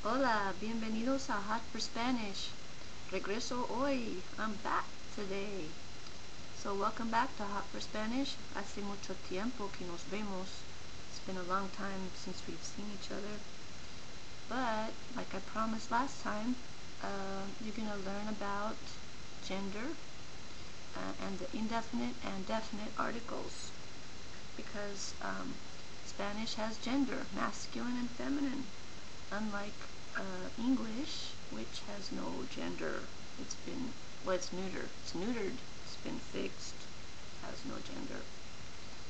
Hola, bienvenidos a Hot for Spanish. Regreso hoy. I'm back today. So welcome back to Hot for Spanish. Hace mucho tiempo que nos vemos. It's been a long time since we've seen each other. But, like I promised last time, you're going to learn about gender and the indefinite and definite articles. Because Spanish has gender, masculine and feminine. Unlike English, which has no gender. It's neuter. It's neutered. It's been fixed. Has no gender.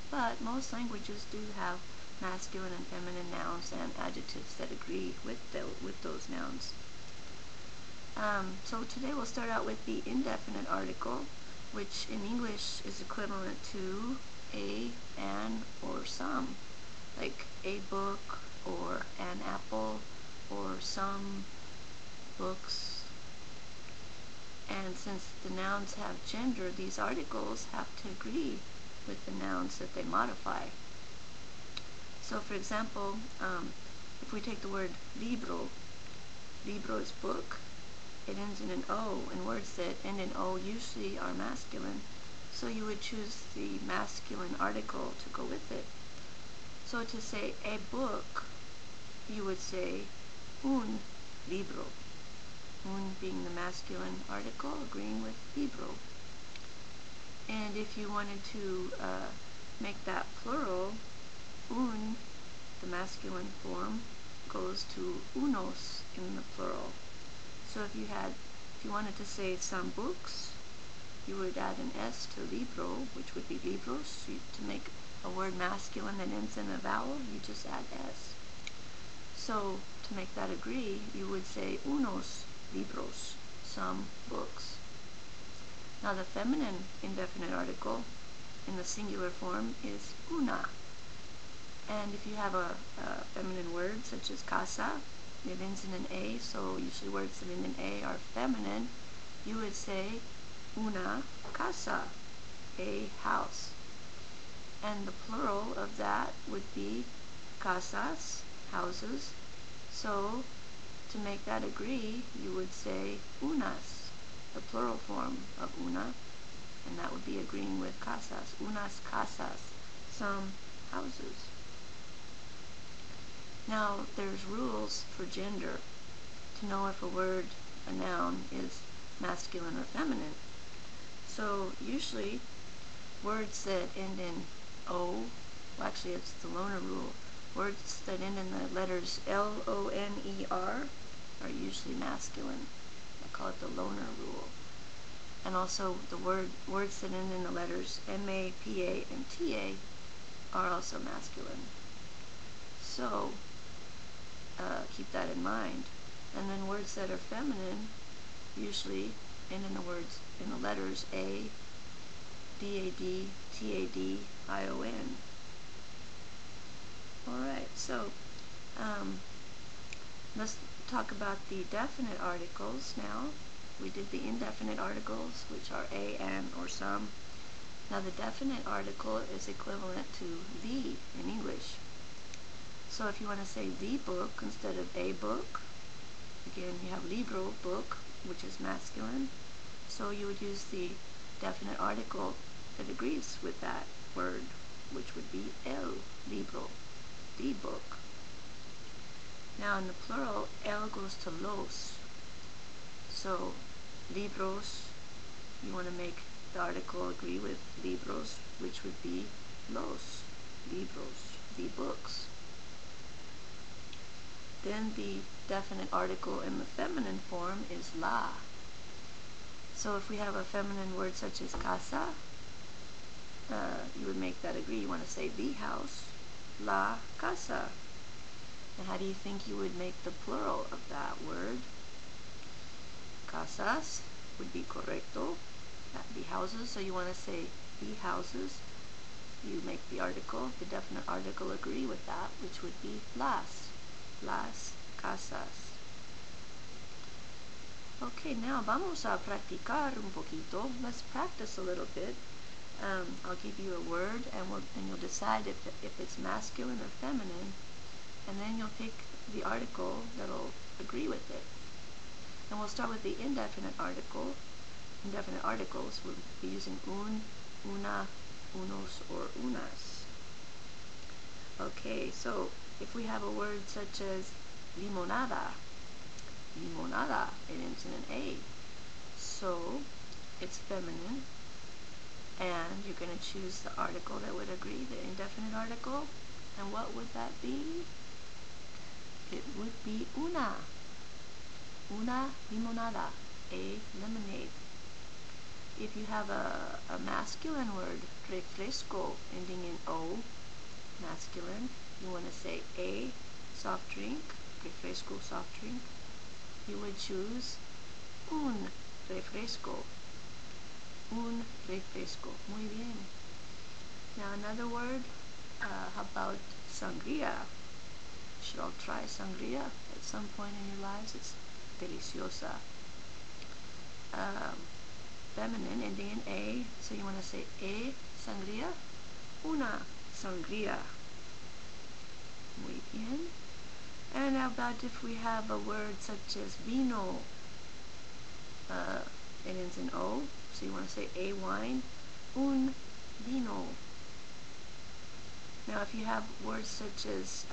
But most languages do have masculine and feminine nouns and adjectives that agree with those nouns. So today we'll start out with the indefinite article, which in English is equivalent to a, an, or some, like a book or an apple or some books. And since the nouns have gender, these articles have to agree with the nouns that they modify. So for example, if we take the word libro, libro is book, it ends in an O, and words that end in O usually are masculine, so you would choose the masculine article to go with it. So to say a book, you would say un libro. Un being the masculine article, agreeing with libro. And if you wanted to make that plural, un, the masculine form, goes to unos in the plural. So if you wanted to say some books, you would add an S to libro, which would be libros. To make a word masculine that ends in a vowel, you just add S. So to make that agree, you would say unos libros, some books. Now the feminine indefinite article in the singular form is una. And if you have a feminine word such as casa, it ends in an A, so usually words that end in A are feminine, you would say una casa, a house. And the plural of that would be casas, houses. So to make that agree, you would say unas, the plural form of una, and that would be agreeing with casas, unas casas, some houses. Now there's rules for gender to know if a word, a noun, is masculine or feminine. So usually words that end in O, well actually it's the loner rule, words that end in the letters L-O-N-E-R are usually masculine. I call it the loner rule. And also the words that end in the letters M-A-P-A and T-A are also masculine. So keep that in mind. And then words that are feminine usually end in the letters A, D-A-D, T-A-D, I-O-N. Alright, so let's talk about the definite articles now. We did the indefinite articles, which are a, an, or some. Now the definite article is equivalent to the in English. So if you want to say the book instead of a book, again you have libro, book, which is masculine, so you would use the definite article that agrees with that word, which would be el libro, the book. Now in the plural, el goes to los. So libros, you want to make the article agree with libros, which would be los libros, the books. Then the definite article in the feminine form is la. So if we have a feminine word such as casa, you would make that agree. You want to say the house, la casa. And how do you think you would make the plural of that word? Casas would be correcto. That would be houses. So you want to say the houses. You make the article, the definite article, agree with that, which would be las casas. Okay, now vamos a practicar un poquito. Let's practice a little bit. I'll give you a word, and you'll decide if it's masculine or feminine, and then you'll pick the article that'll agree with it. And we'll start with the indefinite article. Indefinite articles, we'll be using un, una, unos, or unas. Okay, so if we have a word such as limonada, limonada, it ends in an A. So it's feminine, and you're going to choose the article that would agree, the indefinite article. And what would that be? It would be una. Una limonada, a lemonade. If you have a masculine word, refresco, ending in O, masculine, you want to say a soft drink, refresco soft drink, you would choose un refresco. Un refresco. Muy bien. Now another word, how about sangria? You should all try sangria at some point in your lives. It's deliciosa. Feminine, ending in A, so you want to say a sangria, una sangria. Muy bien. And how about if we have a word such as vino? It ends in O, so you want to say a wine, un vino. Now if you have words such as,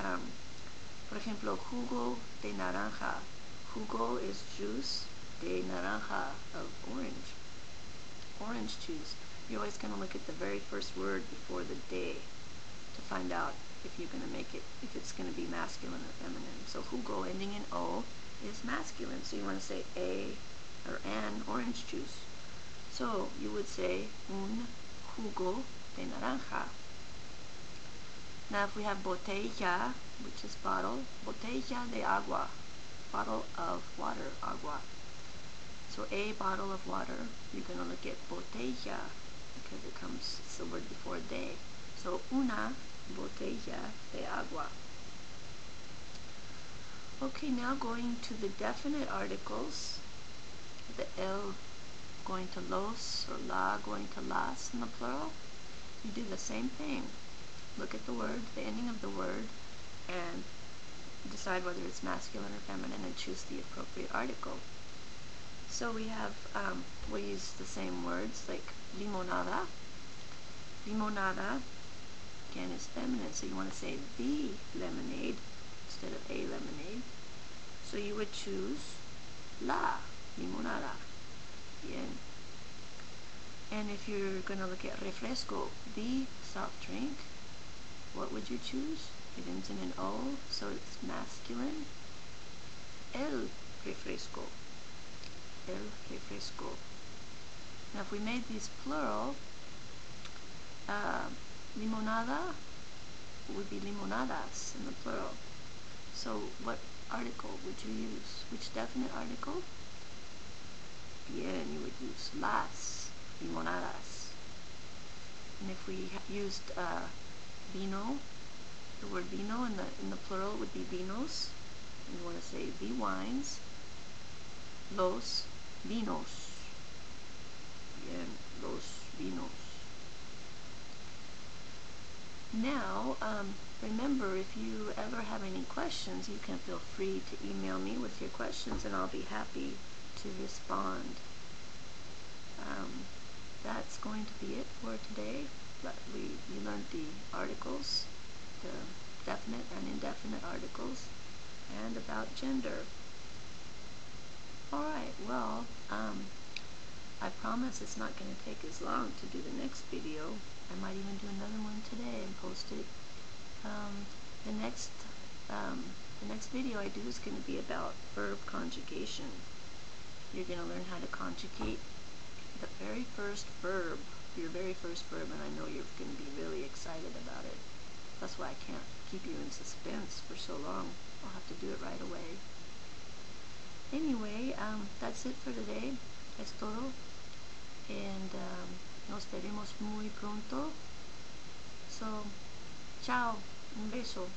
por ejemplo, jugo de naranja. Jugo is juice, de naranja, of orange. Orange juice. You're always going to look at the very first word before the de to find out if you're going to make it, if it's going to be masculine or feminine. So jugo, ending in O, is masculine, so you want to say a or an orange juice. So you would say un jugo de naranja. Now if we have botella, which is bottle, botella de agua, bottle of water, agua. So a bottle of water, you're going to look at botella because it comes, it's the word before de. So una botella de agua. Okay, now going to the definite articles, the el going to los or la going to las in the plural, you do the same thing. Look at the word, the ending of the word, and decide whether it's masculine or feminine and choose the appropriate article. So we have, we use the same words like limonada. Limonada, again, is feminine, so you want to say the lemonade instead of a lemonade. So you would choose la limonada. Bien. And if you're going to look at refresco, the soft drink, what would you choose? It ends in an O, so it's masculine. El refresco. El refresco. Now if we made these plural, limonada would be limonadas in the plural. So what article would you use? Which definite article? Bien, you would use las limonadas. And if we used vino, the word vino in the plural would be vinos. And you want to say the wines, los vinos. Bien, los vinos. Now, remember, if you ever have any questions, you can feel free to email me with your questions and I'll be happy to respond. That's going to be it for today. We learned the articles, the definite and indefinite articles, and about gender. Alright, well, I promise it's not going to take as long to do the next video. I might even do another one today and post it. The next video I do is going to be about verb conjugation. You're going to learn how to conjugate the very first verb, your very first verb, and I know you're going to be really excited about it. That's why I can't keep you in suspense for so long. I'll have to do it right away. Anyway, that's it for today. Es todo. And nos veremos muy pronto. So, ciao. Un beso.